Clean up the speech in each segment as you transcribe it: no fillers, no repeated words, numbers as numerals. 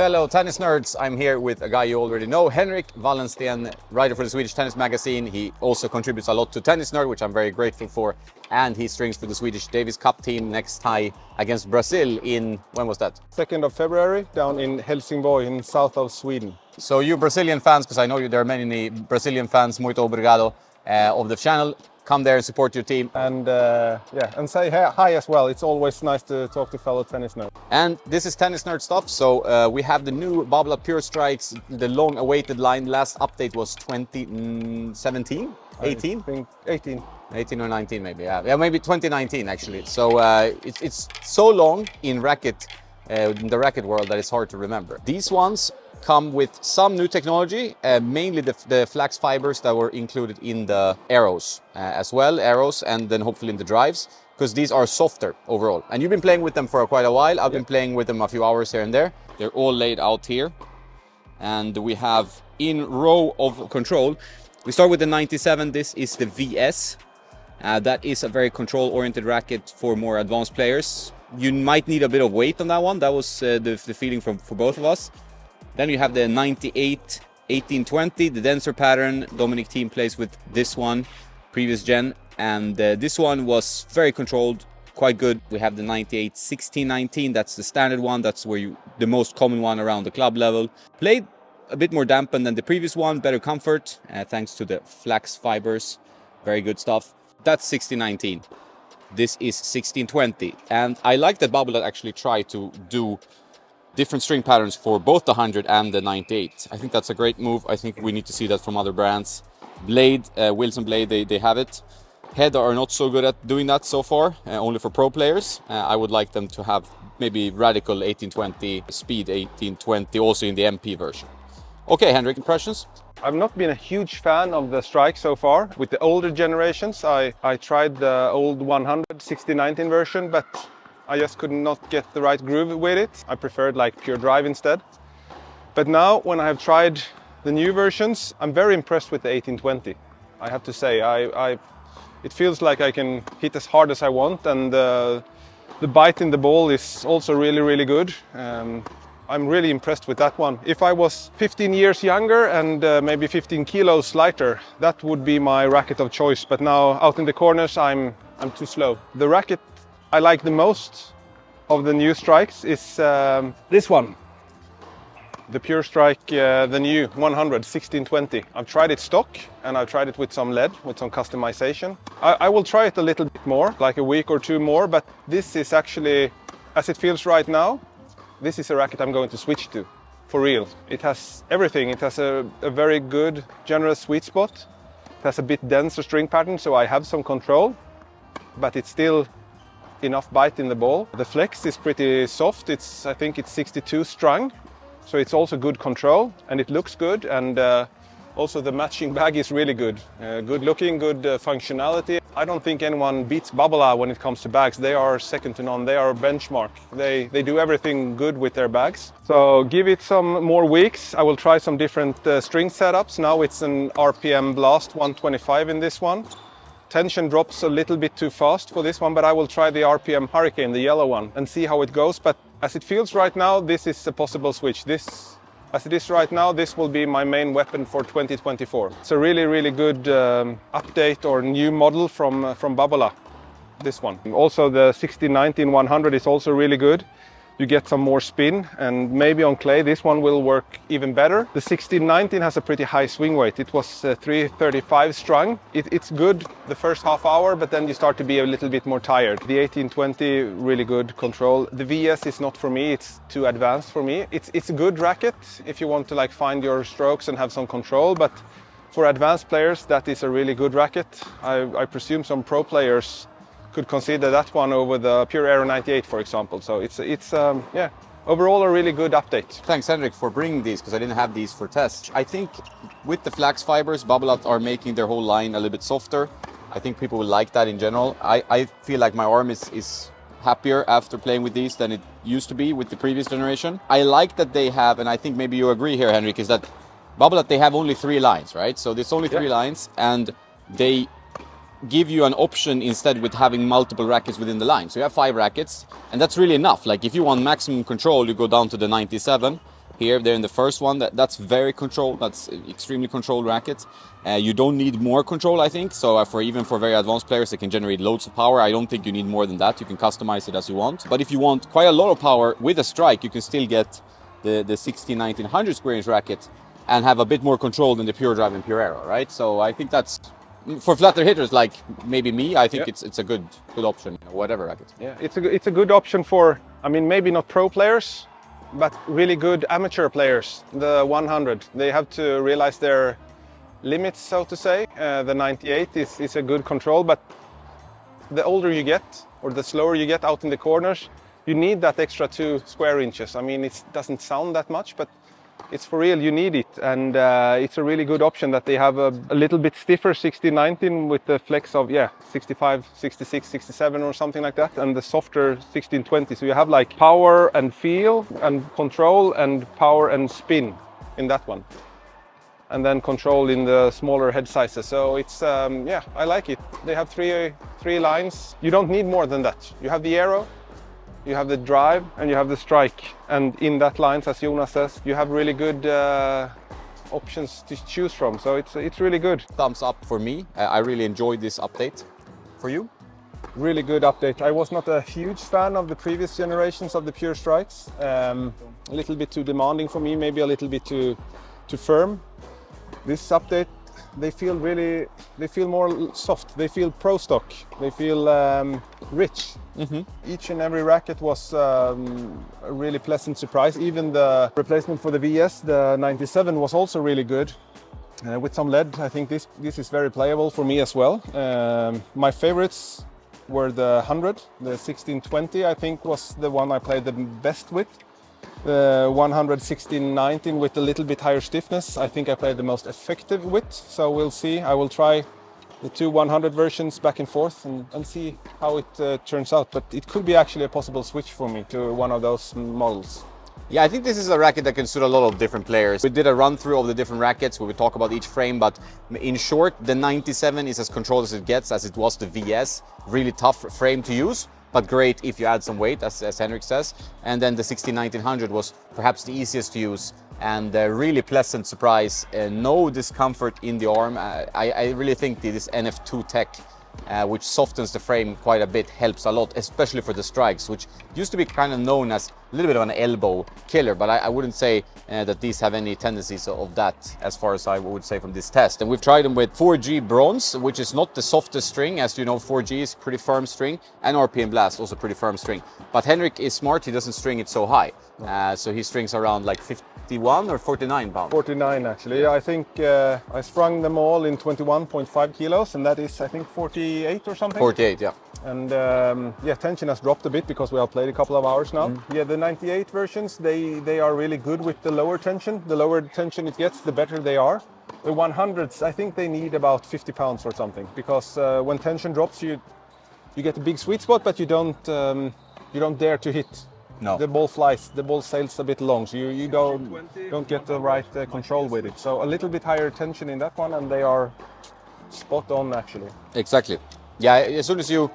fellow tennis nerds, I'm here with a guy you already know, Henrik Wallensten, writer for the Swedish Tennis Magazine. He also contributes a lot to Tennis Nerd, which I'm very grateful for, and he strings for the Swedish Davis Cup team next tie against Brazil in, when was that? 2nd of February, down in Helsingborg in south of Sweden. So you Brazilian fans, because I know there are many Brazilian fans, muito obrigado, of the channel. Come there and support your team. And and say hi as well. It's always nice to talk to fellow tennis nerds. And this is Tennis Nerd stuff. So we have the new Babolat Pure Strikes, the long-awaited line. Last update was 2017, 18? I think 18. 18 or 19 maybe, yeah, maybe 2019 actually. So it's so long in the racket world that it's hard to remember. These ones come with some new technology, mainly the flax fibers that were included in the arrows as well, and then hopefully in the drives, because these are softer overall. And you've been playing with them for quite a while. I've been playing with them a few hours here and there. They're all laid out here. And we have in row of control. We start with the 97. This is the VS. That is a very control-oriented racket for more advanced players. You might need a bit of weight on that one. That was the feeling for both of us. Then you have the 98 1820, the denser pattern. Dominic Thiem plays with this one, previous gen, and this one was very controlled, quite good. We have the 98 1619, that's the standard one, that's the most common one around the club level. Played a bit more dampened than the previous one, better comfort, thanks to the flax fibers, very good stuff. That's 1619. This is 1620, and I like that Babolat actually tried to do different string patterns for both the 100 and the 98. I think that's a great move. I think we need to see that from other brands. Blade, Wilson Blade, they have it. Head are not so good at doing that so far, only for pro players. I would like them to have maybe radical 1820, speed 1820, also in the MP version. Okay, Henrik, impressions? I've not been a huge fan of the strike so far. With the older generations, I tried the old 100 1619 version, but I just could not get the right groove with it. I preferred like pure drive instead. But now when I have tried the new versions, I'm very impressed with the 1820. I have to say, it feels like I can hit as hard as I want, and the bite in the ball is also really good. I'm really impressed with that one. If I was 15 years younger and maybe 15 kilos lighter, that would be my racket of choice. But now out in the corners, I'm too slow. The racket I like the most of the new strikes is this one. The Pure Strike, the new 100 1620. I've tried it stock and I've tried it with some lead, with some customization. I will try it a little bit more, like a week or two more, but this is actually, as it feels right now, this is a racket I'm going to switch to, for real. It has everything. It has a very good, generous sweet spot. It has a bit denser string pattern, so I have some control, but it's still enough bite in the ball. The flex is pretty soft. I think it's 62 strung, so it's also good control, and it looks good, and also the matching bag is really good. Good looking, good functionality. I don't think anyone beats Babolat when it comes to bags. They are second to none. They are a benchmark. They do everything good with their bags. So give it some more weeks. I will try some different string setups. Now it's an RPM Blast 125 in this one. Tension drops a little bit too fast for this one, but I will try the RPM Hurricane, the yellow one, and see how it goes. But as it feels right now, this is a possible switch. As it is right now, this will be my main weapon for 2024. It's a really good update or new model from Babolat, this one. Also the 1619 100 is also really good. You get some more spin, and maybe on clay this one will work even better. The 1619 has a pretty high swing weight. It was 335 strung. It's good the first half hour, but then you start to be a little bit more tired. The 1820, really good control. The VS is not for me, it's too advanced for me. It's a good racket if you want to like find your strokes and have some control, but for advanced players that is a really good racket. I presume some pro players could consider that one over the Pure Aero 98, for example. So it's overall a really good update. Thanks, Henrik, for bringing these, because I didn't have these for test. I think with the flax fibers, Babolat are making their whole line a little bit softer. I think people will like that in general. I feel like my arm is happier after playing with these than it used to be with the previous generation. I like that they have, and I think maybe you agree here, Henrik, is that Babolat, they have only 3 lines, right? So there's only 3 lines, and they give you an option instead with having multiple rackets within the line. So you have 5 rackets, and that's really enough. Like if you want maximum control, you go down to the 97, Here, they're in the first one. That's very controlled. That's extremely controlled racket. You don't need more control, I think. So even for very advanced players, they can generate loads of power. I don't think you need more than that. You can customize it as you want. But if you want quite a lot of power with a strike, you can still get the 16-1900 square inch racket and have a bit more control than the Pure Drive and Pure Aero, right? So I think that's, for flatter hitters like maybe me, I think it's a good option, whatever racket. Yeah, it's a good option for, I mean, maybe not pro players, but really good amateur players. The 100, they have to realize their limits, so to say. The 98 is a good control, but the older you get, or the slower you get out in the corners, you need that extra 2 square inches. I mean, it doesn't sound that much, but it's for real, you need it. And it's a really good option that they have a little bit stiffer 16-19 with the flex of, 65, 66, 67 or something like that, and the softer 16-20. So you have like power and feel and control and power and spin in that one. And then control in the smaller head sizes. So it's, I like it. They have three lines. You don't need more than that. You have the aero, you have the drive, and you have the strike. And in that lines, as Jonas says, you have really good options to choose from. So it's really good. Thumbs up for me. I really enjoyed this update. For you? Really good update. I was not a huge fan of the previous generations of the Pure Strikes. A little bit too demanding for me, maybe a little bit too firm. This update, they feel more soft. They feel pro stock. They feel rich. Each and every racket was a really pleasant surprise. Even the replacement for the VS, the 97, was also really good. With some lead, I think this is very playable for me as well. My favorites were the 100, the 1620, I think was the one I played the best with. The 116-19 with a little bit higher stiffness, I think I played the most effective with. So we'll see. I will try the 2 100 versions back and forth and see how it turns out. But it could be actually a possible switch for me to one of those models. Yeah, I think this is a racket that can suit a lot of different players. We did a run through of the different rackets where we talk about each frame, but in short, the 97 is as controlled as it gets, as it was the VS. Really tough frame to use, but great if you add some weight, as Henrik says. And then the 16-1900 was perhaps the easiest to use and a really pleasant surprise. No discomfort in the arm. I really think this NF2 tech, which softens the frame quite a bit, helps a lot, especially for the strikes, which used to be kind of known as a little bit of an elbow killer, but I wouldn't say that these have any tendencies of that, as far as I would say from this test. And we've tried them with 4G bronze, which is not the softest string. As you know, 4G is pretty firm string, and RPM Blast, also pretty firm string. But Henrik is smart, he doesn't string it so high. So he strings around like 51 or 49 pounds. 49 actually. I think I sprung them all in 21.5 kilos, and that is, I think, 48 or something. 48, yeah. And tension has dropped a bit because we have played a couple of hours now. Yeah, the 98 versions, they are really good with the lower tension. The lower tension it gets, the better they are. The 100s, I think they need about 50 pounds or something, because when tension drops, you get a big sweet spot, but you don't dare to hit. No. The ball flies, the ball sails a bit long, so you don't get the right control with it. So a little bit higher tension in that one, and they are spot on actually. Exactly. Yeah, as soon as you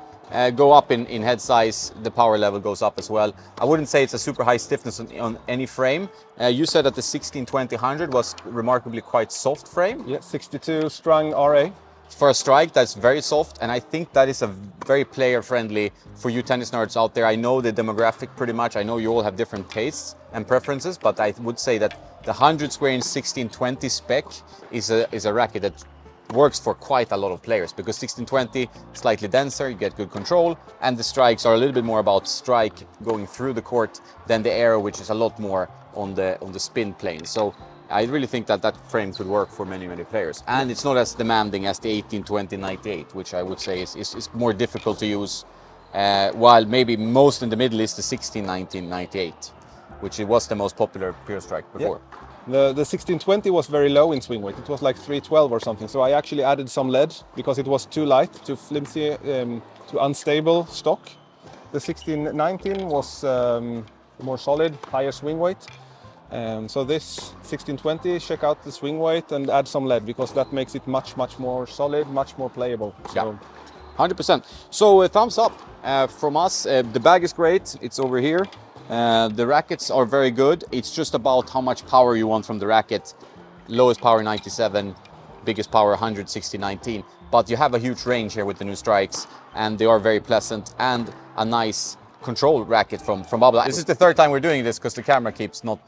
go up in head size, the power level goes up as well. I wouldn't say it's a super high stiffness on any frame. You said that the 16-20-100 was remarkably quite soft frame. Yeah, 62 strung RA. For a strike, that's very soft, and I think that is a very player-friendly for you tennis nerds out there. I know the demographic pretty much. I know you all have different tastes and preferences, but I would say that the 100 square inch 1620 spec is a racket that works for quite a lot of players, because 1620 slightly denser, you get good control, and the strikes are a little bit more about strike going through the court than the aero, which is a lot more on the spin plane. So I really think that frame could work for many players, and it's not as demanding as the 18-20-98, which I would say is more difficult to use. While maybe most in the middle is the 16-19-98, which it was the most popular Pure Strike before. Yeah. The 1620 was very low in swing weight. It was like 312 or something. So I actually added some lead because it was too light, too flimsy, too unstable stock. The 1619 was more solid, higher swing weight. So this 1620, check out the swing weight and add some lead, because that makes it much more solid, much more playable. So. Yeah, 100%. So thumbs up from us. The bag is great. It's over here. The rackets are very good. It's just about how much power you want from the racket. Lowest power 97, biggest power 160/19. But you have a huge range here with the new strikes, and they are very pleasant and a nice control racket from Babolat. This is the third time we're doing this because the camera keeps not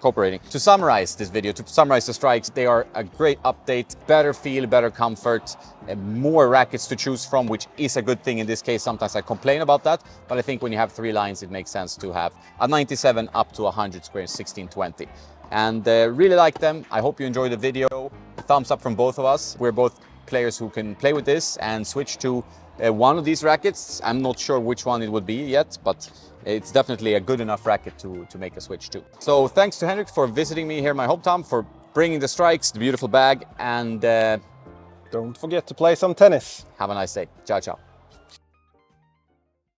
cooperating. To summarize this video, to summarize the strikes, they are a great update, better feel, better comfort, more rackets to choose from, which is a good thing in this case. Sometimes I complain about that, but I think when you have 3 lines, it makes sense to have a 97 up to 100 square 1620. And really like them. I hope you enjoyed the video. Thumbs up from both of us. We're both players who can play with this and switch to one of these rackets. I'm not sure which one it would be yet, but it's definitely a good enough racket to make a switch to. So thanks to Henrik for visiting me here in my hometown, for bringing the strikes, the beautiful bag, and Don't forget to play some tennis. have a nice day. Ciao, ciao.